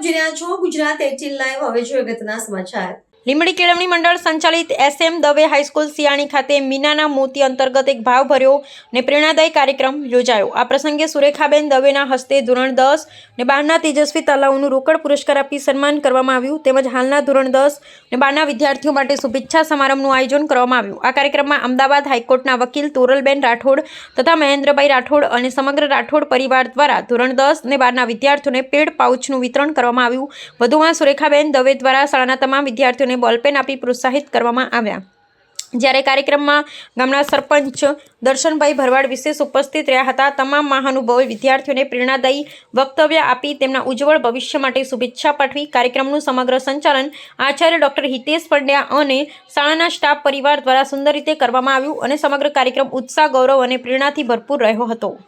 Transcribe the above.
આપ જોઈ રહ્યા છો ગુજરાત 18 લાઈવ। હવે જોઈએ અગત્યના સમાચાર। લીંબડી કેળવણી મંડળ સંચાલિત SM દવે હાઈસ્કૂલ સિયાણી ખાતે મીનાના મોતી અંતર્ગત એક ભાવભર્યો અને પ્રેરણાદાયી કાર્યક્રમ યોજાયો। આ પ્રસંગે સુરેખાબેન દવેના હસ્તે ધોરણ 10 અને 12ના તેજસ્વી તાલાઓનું રોકડ પુરસ્કાર આપી સન્માન કરવામાં આવ્યું તેમજ હાલના ધોરણ 10 અને 12ના વિદ્યાર્થીઓ માટે શુભેચ્છા સમારંભનું આયોજન કરવામાં આવ્યું। આ કાર્યક્રમમાં અમદાવાદ હાઈકોર્ટના વકીલ તોરલબેન રાઠોડ તથા મહેન્દ્રભાઈ રાઠોડ અને સમગ્ર રાઠોડ પરિવાર દ્વારા ધોરણ 10 અને 12ના વિદ્યાર્થીઓને પેડ પાઉચનું વિતરણ કરવામાં આવ્યું। વધુમાં સુરેખાબેન દવે દ્વારા શાળાના તમામ વિદ્યાર્થીઓને બોલપેન આપી પ્રોત્સાહિત કરવામાં આવ્યા। જ્યારે કાર્યક્રમમાં ગામના સરપંચ દર્શનભાઈ ભરવાડ વિશેષ ઉપસ્થિત રહ્યા હતા। તમામ મહાનુભાવોએ વિદ્યાર્થીઓને પ્રેરણાદાયી વક્તવ્ય આપી તેમના ઉજ્જવળ ભવિષ્ય માટે શુભેચ્છા પાઠવી। કાર્યક્રમનું સમગ્ર સંચાલન આચાર્ય ડોક્ટર હિતેશ પંડ્યા અને શાળાના સ્ટાફ પરિવાર દ્વારા સુંદર રીતે કરવામાં આવ્યું અને સમગ્ર કાર્યક્રમ ઉત્સાહ, ગૌરવ અને પ્રેરણાથી ભરપૂર રહ્યો હતો।